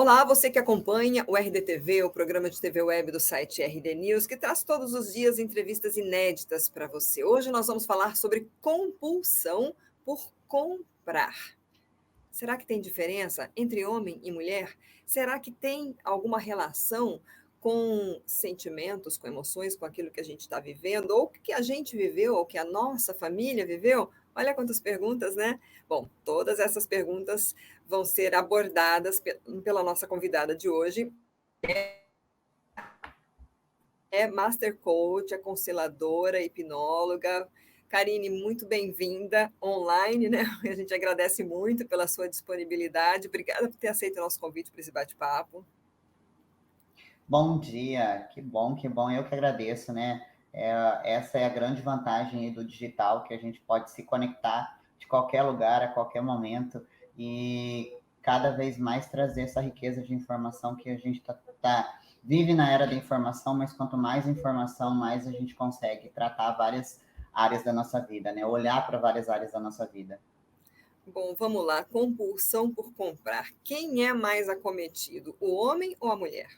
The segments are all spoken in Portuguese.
Olá, você que acompanha o RDTV, o programa de TV web do site RD News, que traz todos os dias entrevistas inéditas para você. Hoje nós vamos falar sobre compulsão por comprar. Será que tem diferença entre homem e mulher? Será que tem alguma relação com sentimentos, com emoções, com aquilo que a gente está vivendo, ou que a gente viveu, ou que a nossa família viveu? Olha quantas perguntas, né? Bom, todas essas perguntas vão ser abordadas pela nossa convidada de hoje. É Master Coach, aconselhadora, hipnóloga. Karine, muito bem-vinda online, né? A gente agradece muito pela sua disponibilidade. Obrigada por ter aceito o nosso convite para esse bate-papo. Bom dia, que bom, que bom. Eu que agradeço, né? Essa é a grande vantagem aí do digital, que a gente pode se conectar de qualquer lugar, a qualquer momento, e cada vez mais trazer essa riqueza de informação que a gente vive na era da informação, mas quanto mais informação, mais a gente consegue tratar várias áreas da nossa vida, né? Olhar para várias áreas da nossa vida. Bom, vamos lá. Compulsão por comprar. Quem é mais acometido, o homem ou a mulher?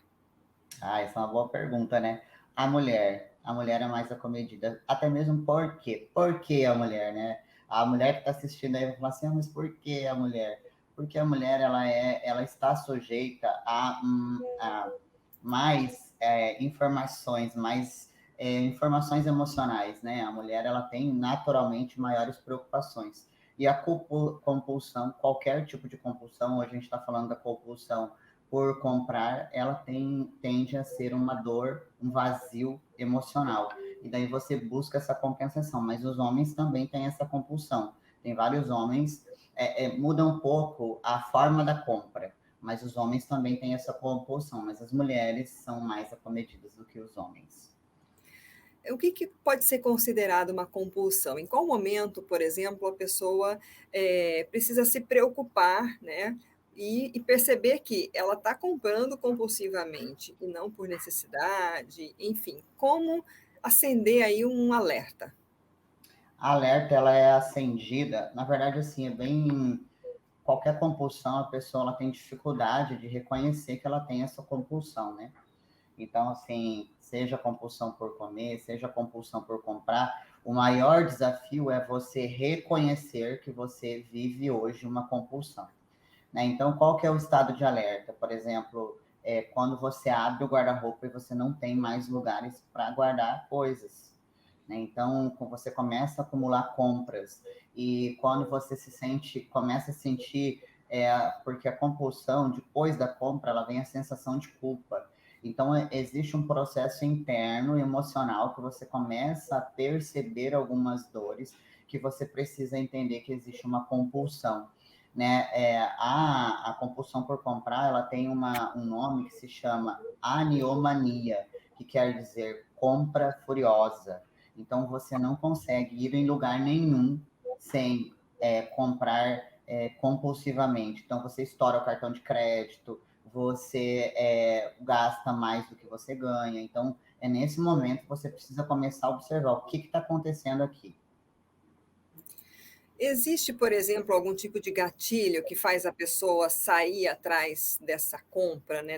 Ah, essa é uma boa pergunta, né? A mulher é mais acomedida, até mesmo por quê? Por que a mulher, né? A mulher que está assistindo aí vai falar assim, mas por que a mulher? Porque a mulher, ela está sujeita a mais informações, informações emocionais, né? A mulher, ela tem naturalmente maiores preocupações. E a compulsão, qualquer tipo de compulsão, hoje a gente está falando da compulsão por comprar, ela tende a ser uma dor, um vazio emocional. E daí você busca essa compensação. Mas os homens também têm essa compulsão. Tem vários homens, muda um pouco a forma da compra, mas os homens também têm essa compulsão. Mas as mulheres são mais acometidas do que os homens. O que pode ser considerado uma compulsão? Em qual momento, por exemplo, a pessoa precisa se preocupar, né? E perceber que ela está comprando compulsivamente e não por necessidade, enfim, como acender aí um alerta? A alerta, ela é acendida, na verdade, assim, qualquer compulsão, a pessoa ela tem dificuldade de reconhecer que ela tem essa compulsão, né? Então, assim, seja compulsão por comer, seja compulsão por comprar, o maior desafio é você reconhecer que você vive hoje uma compulsão, né? Então, qual que é o estado de alerta? Por exemplo, quando você abre o guarda-roupa e você não tem mais lugares para guardar coisas, né? Então, você começa a acumular compras e quando você começa a sentir, porque a compulsão, depois da compra, ela vem a sensação de culpa. Então, existe um processo interno, emocional, que você começa a perceber algumas dores que você precisa entender que existe uma compulsão, né? A compulsão por comprar, ela tem um nome que se chama aniomania, que quer dizer compra furiosa. Então, você não consegue ir em lugar nenhum sem comprar compulsivamente. Então, você estoura o cartão de crédito, você gasta mais do que você ganha. Então, é nesse momento que você precisa começar a observar o que está acontecendo aqui. Existe, por exemplo, algum tipo de gatilho que faz a pessoa sair atrás dessa compra, né,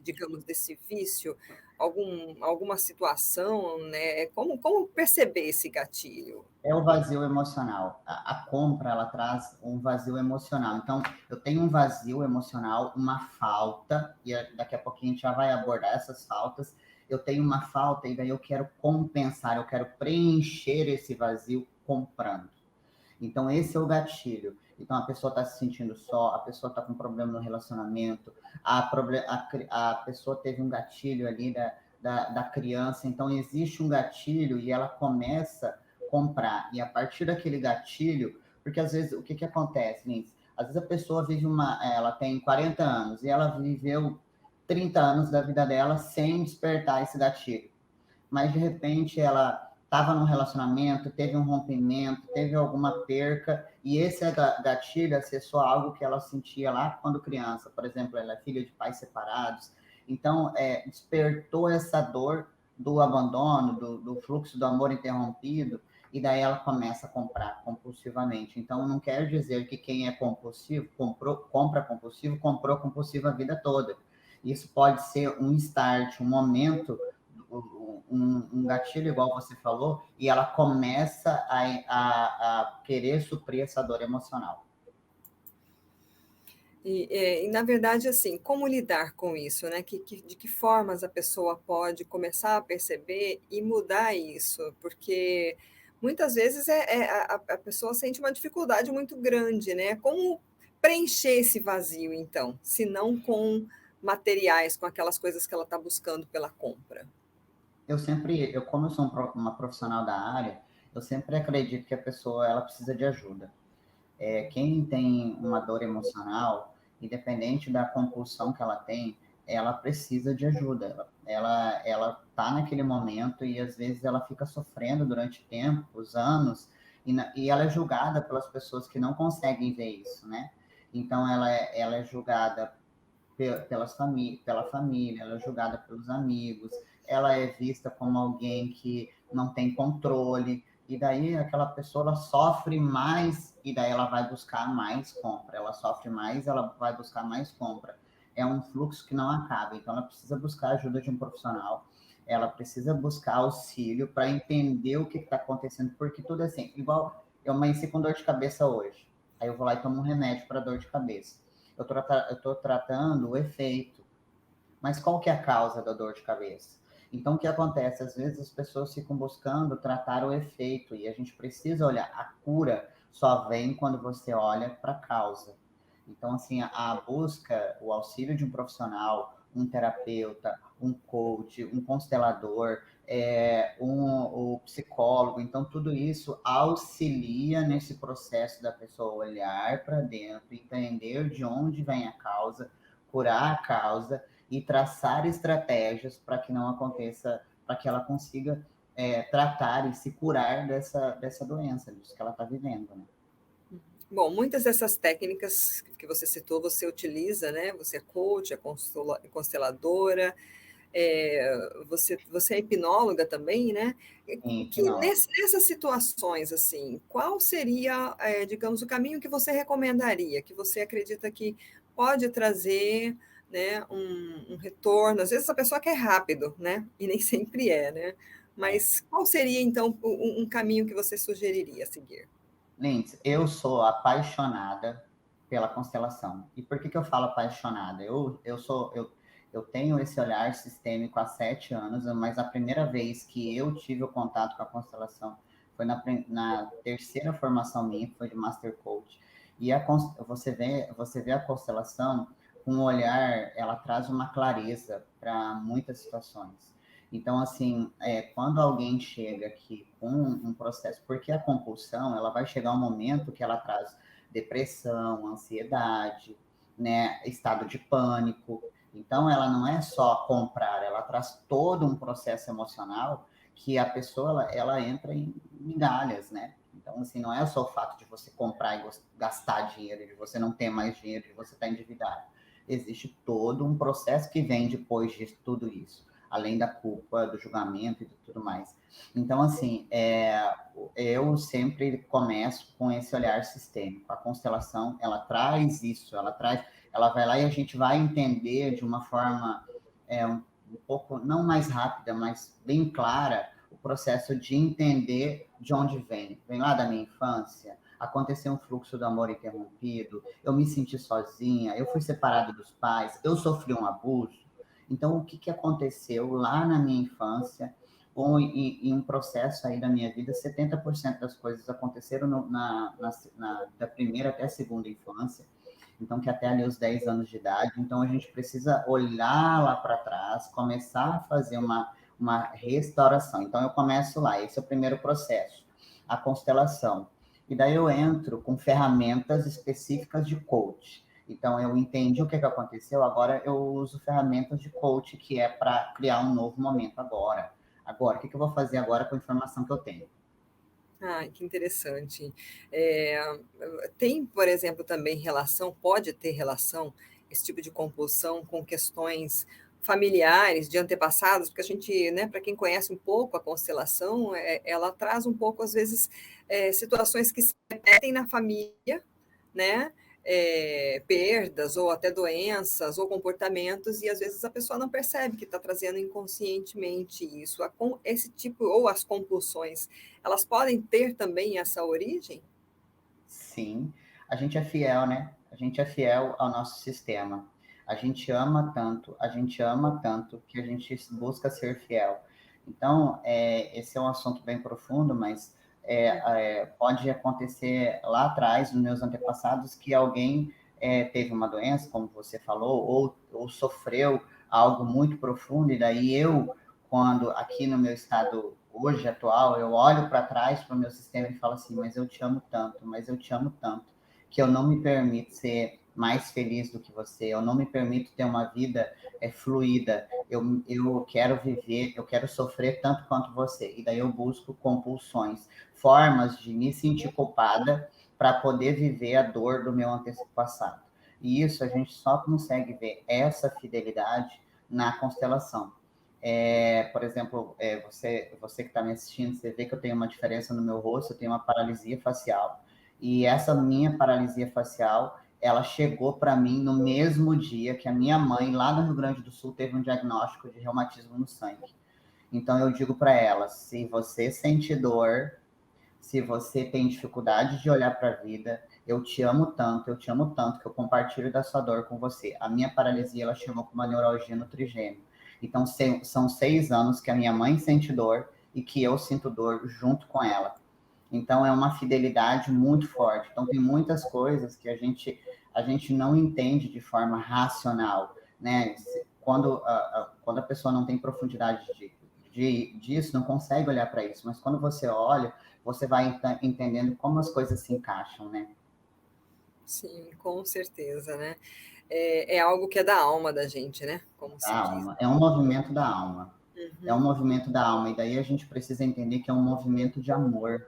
digamos, desse vício? Alguma situação, né? Como perceber esse gatilho? É o vazio emocional. A compra, ela traz um vazio emocional. Então, eu tenho um vazio emocional, uma falta, e daqui a pouquinho a gente já vai abordar essas faltas. Eu tenho uma falta e daí eu quero compensar, eu quero preencher esse vazio comprando. Então, esse é o gatilho. Então, a pessoa está se sentindo só, a pessoa está com problema no relacionamento, a pessoa teve um gatilho ali da criança. Então, existe um gatilho e ela começa a comprar. E a partir daquele gatilho, porque às vezes, o que acontece, Lins? Às vezes a pessoa ela tem 40 anos e ela viveu 30 anos da vida dela sem despertar esse gatilho, mas de repente ela estava num relacionamento, teve um rompimento, teve alguma perca, e esse gatilho acessou algo que ela sentia lá quando criança. Por exemplo, ela é filha de pais separados, então despertou essa dor do abandono, do fluxo do amor interrompido, e daí ela começa a comprar compulsivamente. Então, não quer dizer que quem é compulsivo, compra compulsivo, comprou compulsivo a vida toda. Isso pode ser um start, um momento, um gatilho, igual você falou, e ela começa a querer suprir essa dor emocional. Na verdade, assim, como lidar com isso, né? De que formas a pessoa pode começar a perceber e mudar isso? Porque muitas vezes a pessoa sente uma dificuldade muito grande, né? Como preencher esse vazio, então, se não com materiais, com aquelas coisas que ela está buscando pela compra? Como eu sou uma profissional da área, eu sempre acredito que a pessoa ela precisa de ajuda. Quem tem uma dor emocional, independente da compulsão que ela tem, ela precisa de ajuda. Ela tá naquele momento e às vezes ela fica sofrendo durante tempos, anos, e ela é julgada pelas pessoas que não conseguem ver isso, né? Então ela é julgada pela família, ela é julgada pelos amigos, ela é vista como alguém que não tem controle, e daí aquela pessoa ela sofre mais, e daí ela vai buscar mais compra, ela sofre mais, ela vai buscar mais compra. É um fluxo que não acaba, então ela precisa buscar a ajuda de um profissional, ela precisa buscar auxílio para entender o que está acontecendo, porque tudo é assim, igual eu amanheci com dor de cabeça hoje, aí eu vou lá e tomo um remédio para dor de cabeça. Eu estou tratando o efeito, mas qual que é a causa da dor de cabeça? Então, o que acontece? Às vezes as pessoas ficam buscando tratar o efeito e a gente precisa olhar. A cura só vem quando você olha para a causa. Então, assim, a busca, o auxílio de um profissional, um terapeuta, um coach, um constelador, o psicólogo, então tudo isso auxilia nesse processo da pessoa olhar para dentro, entender de onde vem a causa, curar a causa e traçar estratégias para que não aconteça, para que ela consiga tratar e se curar dessa doença, disso que ela está vivendo, né? Bom, muitas dessas técnicas que você citou, você utiliza, né? Você é coach, é consteladora, você é hipnóloga também, né? Sim, não. Nessas situações, assim, qual seria, digamos, o caminho que você recomendaria, que você acredita que pode trazer, né, um retorno? Às vezes a pessoa quer rápido, né? E nem sempre é, né? É. Mas qual seria, então, um caminho que você sugeriria a seguir? Lindsay, eu sou apaixonada pela constelação. E por que eu falo apaixonada? Eu tenho esse olhar sistêmico há 7 anos, mas a primeira vez que eu tive o contato com a constelação foi na terceira formação minha, que foi de Master Coach. E você vê a constelação com um olhar, ela traz uma clareza para muitas situações. Então, assim, quando alguém chega aqui com um processo, porque a compulsão, ela vai chegar um momento que ela traz depressão, ansiedade, né, estado de pânico. Então, ela não é só comprar, ela traz todo um processo emocional que a pessoa, ela entra em migalhas, né? Então, assim, não é só o fato de você comprar e gastar dinheiro, de você não ter mais dinheiro, de você estar endividado. Existe todo um processo que vem depois de tudo isso, além da culpa, do julgamento e de tudo mais. Então, assim, eu sempre começo com esse olhar sistêmico. A constelação, ela traz isso, ela vai lá e a gente vai entender de uma forma um pouco, não mais rápida, mas bem clara, o processo de entender de onde vem. Vem lá da minha infância, aconteceu um fluxo do amor interrompido, eu me senti sozinha, eu fui separada dos pais, eu sofri um abuso. Então, o que, que aconteceu lá na minha infância, ou em um processo aí da minha vida, 70% das coisas aconteceram da primeira até a segunda infância, então que até ali os 10 anos de idade. Então, a gente precisa olhar lá para trás, começar a fazer uma restauração. Então, eu começo lá, esse é o primeiro processo, a constelação. E daí eu entro com ferramentas específicas de coach. Então, eu entendi o que aconteceu, agora eu uso ferramentas de coach, que é para criar um novo momento agora. Agora, o que eu vou fazer agora com a informação que eu tenho? Ah, que interessante. Tem, por exemplo, também relação, pode ter relação, esse tipo de compulsão com questões familiares, de antepassados, porque a gente, né, para quem conhece um pouco a constelação, ela traz um pouco, às vezes, situações que se repetem na família, né? Perdas ou até doenças ou comportamentos, e às vezes a pessoa não percebe que está trazendo inconscientemente isso. Esse tipo, ou as compulsões, elas podem ter também essa origem? Sim, a gente é fiel, né? A gente é fiel ao nosso sistema. A gente ama tanto que a gente busca ser fiel. Então, esse é um assunto bem profundo, mas pode acontecer lá atrás, nos meus antepassados, que alguém teve uma doença, como você falou, ou sofreu algo muito profundo, e daí eu, quando aqui no meu estado hoje atual, eu olho para trás para o meu sistema e falo assim, mas eu te amo tanto, mas eu te amo tanto, que eu não me permito ser mais feliz do que você, eu não me permito ter uma vida fluida, eu quero viver, eu quero sofrer tanto quanto você, e daí eu busco compulsões, formas de me sentir culpada para poder viver a dor do meu antepassado. E isso a gente só consegue ver essa fidelidade na constelação. Por exemplo, você que está me assistindo, você vê que eu tenho uma diferença no meu rosto, eu tenho uma paralisia facial. E essa minha paralisia facial, ela chegou para mim no mesmo dia que a minha mãe, lá no Rio Grande do Sul, teve um diagnóstico de reumatismo no sangue. Então eu digo para ela, se você sente dor, se você tem dificuldade de olhar para a vida, eu te amo tanto que eu compartilho da sua dor com você. A minha paralisia, ela chegou com uma neuralgia no trigêmeo. Então, são 6 anos que a minha mãe sente dor e que eu sinto dor junto com ela. Então, é uma fidelidade muito forte. Então, tem muitas coisas que a gente não entende de forma racional, né? Quando a pessoa não tem profundidade disso, não consegue olhar para isso. Mas quando você olha, você vai entendendo como as coisas se encaixam, né? Sim, com certeza, né? É algo que é da alma da gente, né? Como Da se diz. alma. É um movimento da alma. É um Uhum. movimento da alma. E daí a gente precisa entender que é um movimento de amor.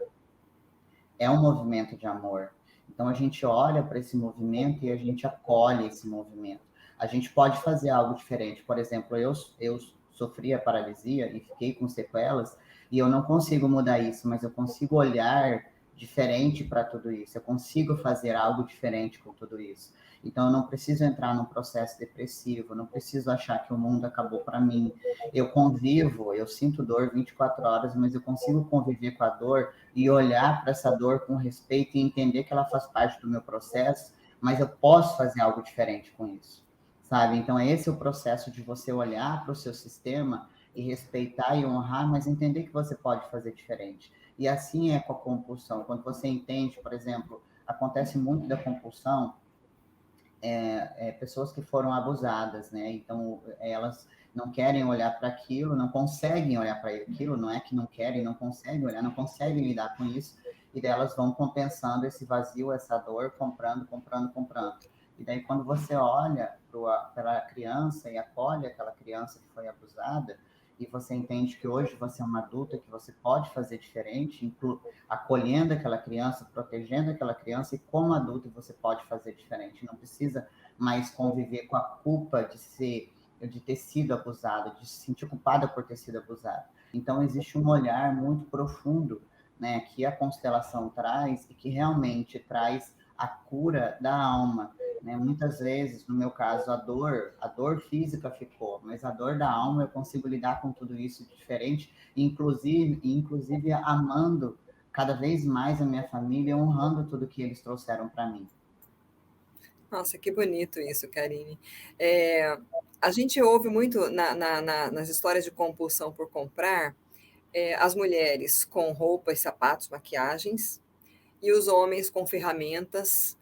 É um movimento de amor. Então a gente olha para esse movimento e a gente acolhe esse movimento. A gente pode fazer algo diferente. Por exemplo, eu sofri a paralisia e fiquei com sequelas e eu não consigo mudar isso, mas eu consigo olhar diferente para tudo isso. Eu consigo fazer algo diferente com tudo isso. Então eu não preciso entrar num processo depressivo, não preciso achar que o mundo acabou para mim. Eu convivo, eu sinto dor 24 horas, mas eu consigo conviver com a dor e olhar para essa dor com respeito e entender que ela faz parte do meu processo, mas eu posso fazer algo diferente com isso, sabe? Então, esse é o processo de você olhar para o seu sistema e respeitar e honrar, mas entender que você pode fazer diferente. E assim é com a compulsão. Quando você entende, por exemplo, acontece muito da compulsão, pessoas que foram abusadas, né? Então, elas não querem olhar para aquilo, não conseguem olhar para aquilo, não é que não querem, não conseguem olhar, não conseguem lidar com isso, e daí elas vão compensando esse vazio, essa dor, comprando, comprando, comprando. E daí, quando você olha para a criança e acolhe aquela criança que foi abusada, e você entende que hoje você é uma adulta, que você pode fazer diferente, acolhendo aquela criança, protegendo aquela criança, e como adulto você pode fazer diferente. Não precisa mais conviver com a culpa de ter sido abusado, de se sentir culpada por ter sido abusado. Então, existe um olhar muito profundo, né, que a constelação traz e que realmente traz a cura da alma. Né? Muitas vezes, no meu caso, a dor física ficou, mas a dor da alma eu consigo lidar com tudo isso diferente, inclusive amando cada vez mais a minha família, honrando tudo que eles trouxeram para mim. Nossa, que bonito isso, Karine. É, a gente ouve muito nas histórias de compulsão por comprar, as mulheres com roupas, sapatos, maquiagens, e os homens com ferramentas,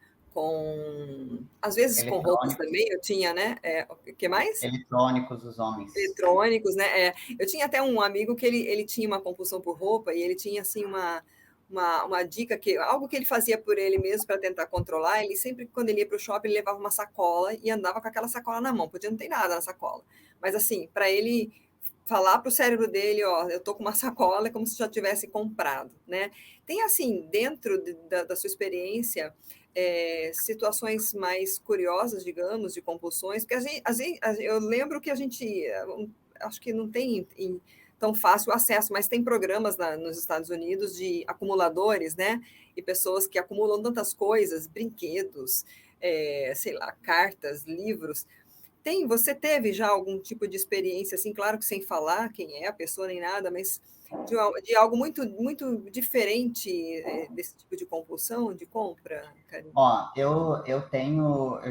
às vezes com roupas Eletrônicos, também, eu tinha, né? O que mais? eletrônicos, os homens. Eletrônicos, né? Eu tinha até um amigo que ele tinha uma compulsão por roupa e ele tinha assim uma dica algo que ele fazia por ele mesmo para tentar controlar. Ele sempre, quando ele ia para o shopping, ele levava uma sacola e andava com aquela sacola na mão. Podia não ter nada na sacola, mas assim, para ele falar para o cérebro dele, ó, eu tô com uma sacola, é como se já tivesse comprado, né? Tem, assim, dentro da sua experiência, situações mais curiosas, digamos, de compulsões, porque eu lembro que a gente, acho que não tem tão fácil acesso, mas tem programas nos Estados Unidos de acumuladores, né? E pessoas que acumulam tantas coisas, brinquedos, sei lá, cartas, livros. Você teve já algum tipo de experiência, assim, claro que sem falar quem é a pessoa nem nada, mas de algo muito, muito diferente desse tipo de compulsão, de compra, Karine? Ó, eu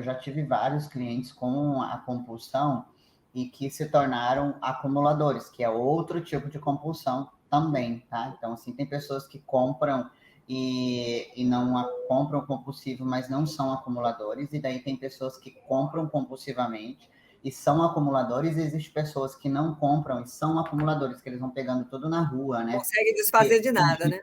já tive vários clientes com a compulsão e que se tornaram acumuladores, que é outro tipo de compulsão também, tá? Então, assim, tem pessoas que compram e não compram compulsivo, mas não são acumuladores, e daí tem pessoas que compram compulsivamente e são acumuladores, e existem pessoas que não compram e são acumuladores, que eles vão pegando tudo na rua, né? Consegue desfazer de nada, né?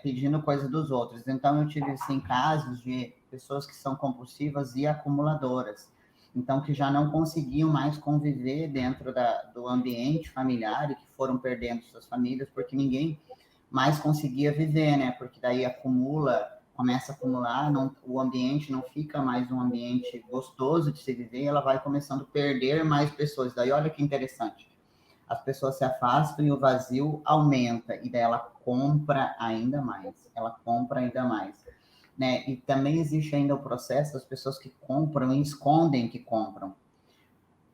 Pedindo coisa dos outros. Então, eu tive, assim, casos de pessoas que são compulsivas e acumuladoras. Então, que já não conseguiam mais conviver dentro do ambiente familiar e que foram perdendo suas famílias, porque ninguém mais conseguia viver, né? Porque daí começa a acumular, o ambiente não fica mais um ambiente gostoso de se viver, e ela vai começando a perder mais pessoas. Daí, olha que interessante, as pessoas se afastam e o vazio aumenta, e daí ela compra ainda mais, né? E também existe ainda o processo das pessoas que compram e escondem que compram.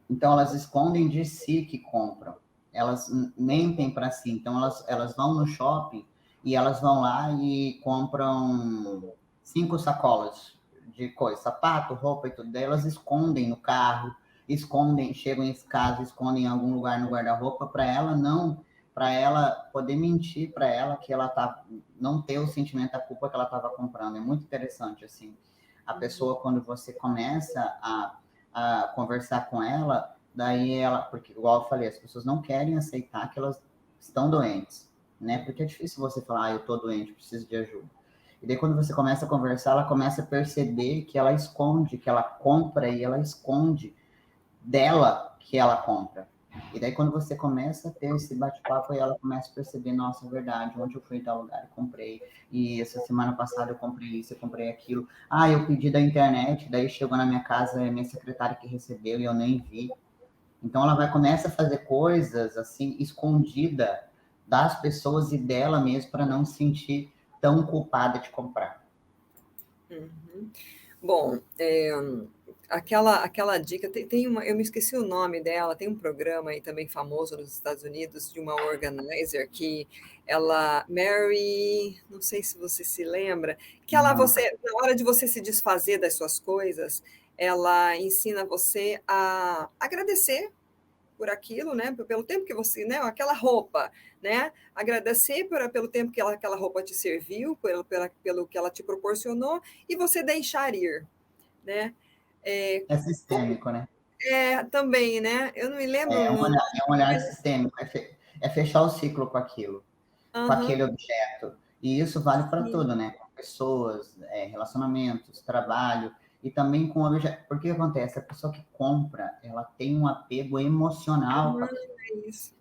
Então, elas escondem de si que compram, elas mentem para si. Então, elas vão no shopping e elas vão lá e compram 5 sacolas de coisa, sapato, roupa e tudo. Daí elas escondem no carro, chegam em casa, escondem em algum lugar no guarda-roupa para ela poder mentir para ela que ela tá, não ter o sentimento da culpa que ela estava comprando. É muito interessante, assim. A pessoa, quando você começa a conversar com ela, daí porque igual eu falei, as pessoas não querem aceitar que elas estão doentes, né? Porque é difícil você falar, eu tô doente, preciso de ajuda. E daí quando você começa a conversar, ela começa a perceber que ela esconde, que ela compra e ela esconde dela que ela compra. E daí quando você começa a ter esse bate-papo, aí ela começa a perceber, nossa, é verdade, ontem eu fui em tal lugar e comprei, e essa semana passada eu comprei isso, eu comprei aquilo. Ah, eu pedi da internet, daí chegou na minha casa, é minha secretária que recebeu e eu nem vi. Então ela começa a fazer coisas assim, escondida das pessoas e dela mesmo, para não se sentir tão culpada de comprar. Uhum. Bom, aquela dica, tem uma, eu me esqueci o nome dela, tem um programa aí também famoso nos Estados Unidos de uma organizer que Mary, não sei se você se lembra, que Não. na hora de você se desfazer das suas coisas, ela ensina você a agradecer por aquilo, né? Pelo tempo que você, né? Aquela roupa, né? Agradecer pelo tempo que aquela roupa te serviu, pelo que ela te proporcionou, e você deixar ir, né? É, É sistêmico, né? também, né? Eu não me lembro o nome. É um olhar sistêmico, é fechar o ciclo com aquilo, com Aham, aquele objeto. E isso vale para sim. tudo, né? Com pessoas, relacionamentos, trabalho, e também com objeto. Porque o que acontece? A pessoa que compra, ela tem um apego emocional com aquilo. É isso.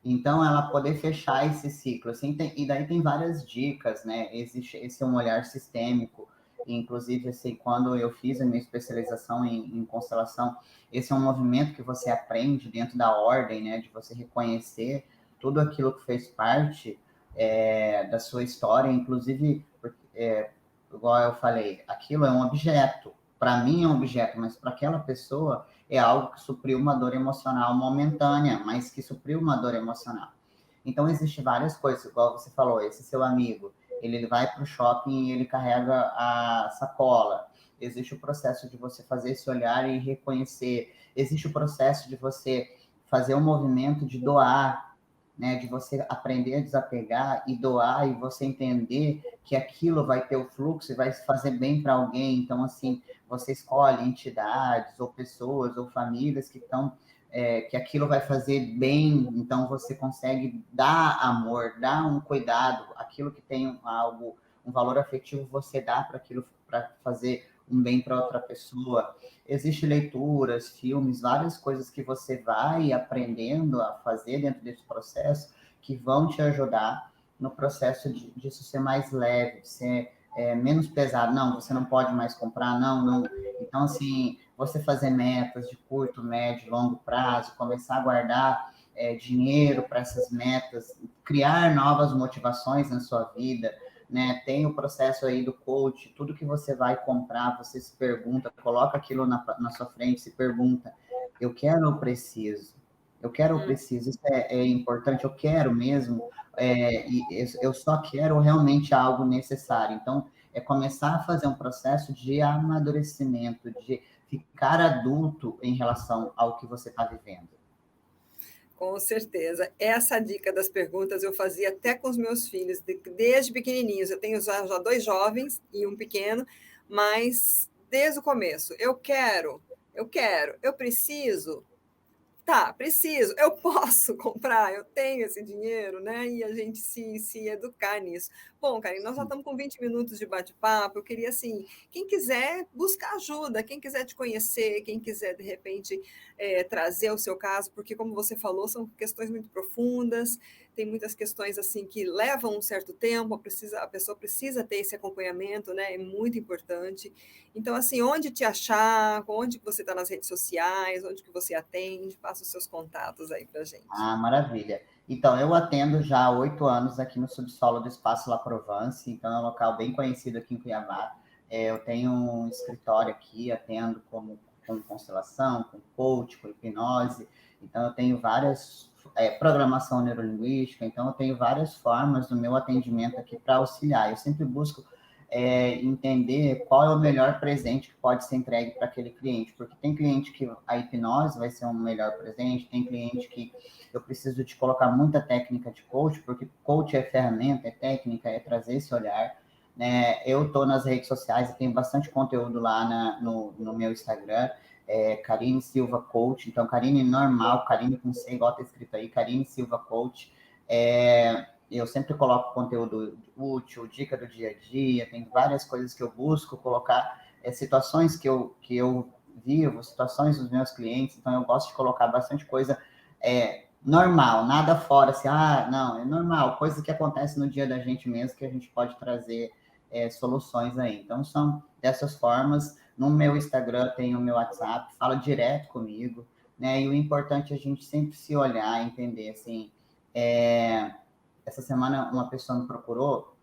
Então, ela poder fechar esse ciclo, assim, e daí tem várias dicas, né? Esse é um olhar sistêmico, inclusive, assim, quando eu fiz a minha especialização em constelação, esse é um movimento que você aprende dentro da ordem, né? De você reconhecer tudo aquilo que fez parte da sua história, inclusive, igual eu falei, aquilo é um objeto. Para mim é um objeto, mas para aquela pessoa é algo que supriu uma dor emocional momentânea, mas que supriu uma dor emocional. Então, existem várias coisas, igual você falou, esse seu amigo, ele vai para o shopping e ele carrega a sacola. Existe o processo de você fazer esse olhar e reconhecer. Existe o processo de você fazer um movimento de doar, né? De você aprender a desapegar e doar, e você entender que aquilo vai ter o fluxo e vai fazer bem para alguém. Então, assim, você escolhe entidades ou pessoas ou famílias que aquilo vai fazer bem, então você consegue dar amor, dar um cuidado, aquilo que tem um valor afetivo, você dá para aquilo, para fazer um bem para outra pessoa. Existem leituras, filmes, várias coisas que você vai aprendendo a fazer dentro desse processo que vão te ajudar no processo disso ser mais leve, de ser menos pesado. Não, você não pode mais comprar, não. Então, assim, você fazer metas de curto, médio, longo prazo, começar a guardar dinheiro para essas metas, criar novas motivações na sua vida, né? Tem o processo aí do coach, tudo que você vai comprar, você se pergunta, coloca aquilo na sua frente, se pergunta, eu quero ou preciso? Eu quero ou preciso? Isso é importante, eu quero mesmo, e eu só quero realmente algo necessário. Então, é começar a fazer um processo de amadurecimento, de ficar adulto em relação ao que você está vivendo. Com certeza. Essa dica das perguntas eu fazia até com os meus filhos, desde pequenininhos. Eu tenho já 2 jovens e um pequeno, mas desde o começo. Eu preciso. Tá, preciso, eu posso comprar, eu tenho esse dinheiro, né? E a gente se educar nisso. Bom, Karine, nós já estamos com 20 minutos de bate-papo. Eu queria, assim, quem quiser buscar ajuda, quem quiser te conhecer, quem quiser, de repente, trazer o seu caso, porque, como você falou, são questões muito profundas, tem muitas questões, assim, que levam um certo tempo, a pessoa precisa ter esse acompanhamento, né? É muito importante. Então, assim, onde te achar, onde que você está nas redes sociais, onde que você atende, passa os seus contatos aí para gente. Ah, maravilha. Então, eu atendo já há 8 anos aqui no subsolo do Espaço La Provence, então é um local bem conhecido aqui em Cuiabá. Eu tenho um escritório aqui, atendo com constelação, com coach, com hipnose, então eu tenho várias, programação neurolinguística, então eu tenho várias formas do meu atendimento aqui para auxiliar. Eu sempre busco entender qual é o melhor presente que pode ser entregue para aquele cliente, porque tem cliente que a hipnose vai ser um melhor presente, tem cliente que eu preciso de colocar muita técnica de coach, porque coach é ferramenta, é técnica, é trazer esse olhar, né? Eu estou nas redes sociais e tenho bastante conteúdo lá no meu Instagram, Karine Silva Coach, então Karine normal, Karine com C, igual tá escrito aí, Karine Silva Coach, eu sempre coloco conteúdo útil, dica do dia a dia, tem várias coisas que eu busco colocar, situações que eu vivo, situações dos meus clientes, então eu gosto de colocar bastante coisa normal, nada fora, assim, não, é normal, coisa que acontece no dia da gente mesmo, que a gente pode trazer soluções aí. Então, são dessas formas. No meu Instagram tem o meu WhatsApp, fala direto comigo, né? E o importante é a gente sempre se olhar, entender, assim, essa semana uma pessoa me procurou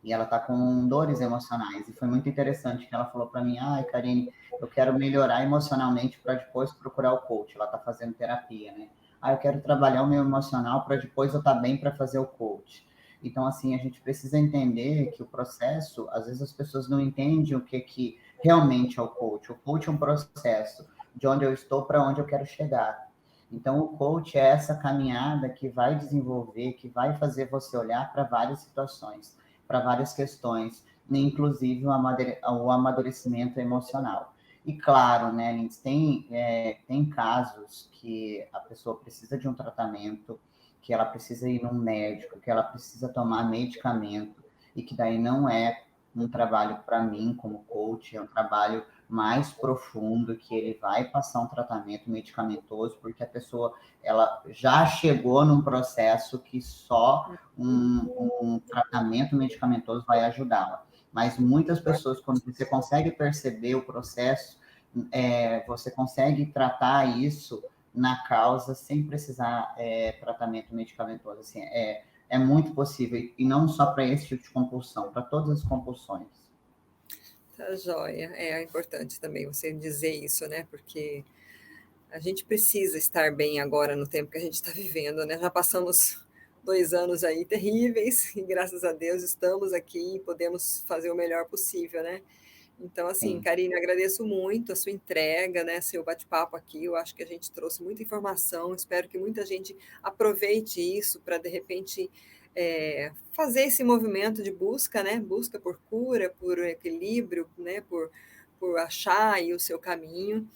e ela tá com dores emocionais, e foi muito interessante que ela falou para mim, Karine, eu quero melhorar emocionalmente para depois procurar o coach, ela tá fazendo terapia, né? Eu quero trabalhar o meu emocional para depois eu estar bem para fazer o coach. Então, assim, a gente precisa entender que o processo, às vezes as pessoas não entendem o que realmente é o coach. O coach é um processo de onde eu estou para onde eu quero chegar. Então, o coach é essa caminhada que vai desenvolver, que vai fazer você olhar para várias situações, para várias questões, inclusive o amadurecimento emocional. E claro, né, Lindsay, tem casos que a pessoa precisa de um tratamento, que ela precisa ir num médico, que ela precisa tomar medicamento, e que daí não é um trabalho para mim como coach, é um trabalho mais profundo, que ele vai passar um tratamento medicamentoso, porque a pessoa ela já chegou num processo que só um tratamento medicamentoso vai ajudá-la. Mas muitas pessoas, quando você consegue perceber o processo, você consegue tratar isso na causa sem precisar tratamento medicamentoso. Assim, é muito possível, e não só para esse tipo de compulsão, para todas as compulsões. Tá joia. É importante também você dizer isso, né? Porque a gente precisa estar bem agora no tempo que a gente está vivendo, né? Já passamos 2 anos aí terríveis e graças a Deus estamos aqui e podemos fazer o melhor possível, né? Então, assim, Sim. Karine, agradeço muito a sua entrega, né? Seu bate-papo aqui. Eu acho que a gente trouxe muita informação. Espero que muita gente aproveite isso para, de repente, fazer esse movimento de busca, né? Busca por cura, por equilíbrio, né? Por achar aí o seu caminho.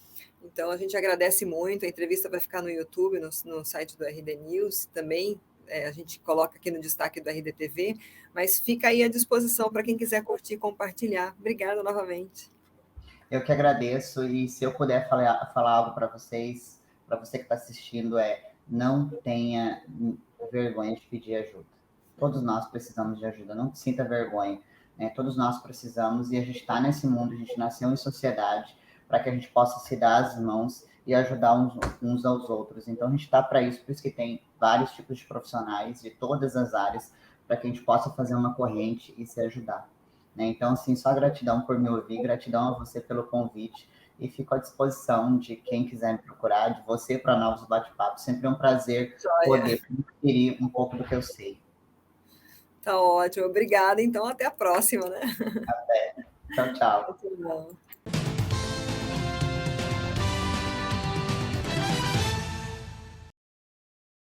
Então, a gente agradece muito. A entrevista vai ficar no YouTube, no site do RD News também. A gente coloca aqui no destaque do RDTV, mas fica aí à disposição para quem quiser curtir e compartilhar. Obrigada novamente. Eu que agradeço, e se eu puder falar algo para vocês, para você que está assistindo, não tenha vergonha de pedir ajuda. Todos nós precisamos de ajuda, não sinta vergonha, né? Todos nós precisamos, e a gente está nesse mundo, a gente nasceu em sociedade para que a gente possa se dar as mãos e ajudar uns aos outros. Então a gente está para isso, por isso que tem vários tipos de profissionais de todas as áreas, para que a gente possa fazer uma corrente e se ajudar. Né? Então, assim, só gratidão por me ouvir, gratidão a você pelo convite, e fico à disposição de quem quiser me procurar, de você para novos bate-papos. Sempre é um prazer Joia. poder transferir um pouco do que eu sei. Tá ótimo. Obrigada. Então, até a próxima, né? Tchau, tchau. Muito bom.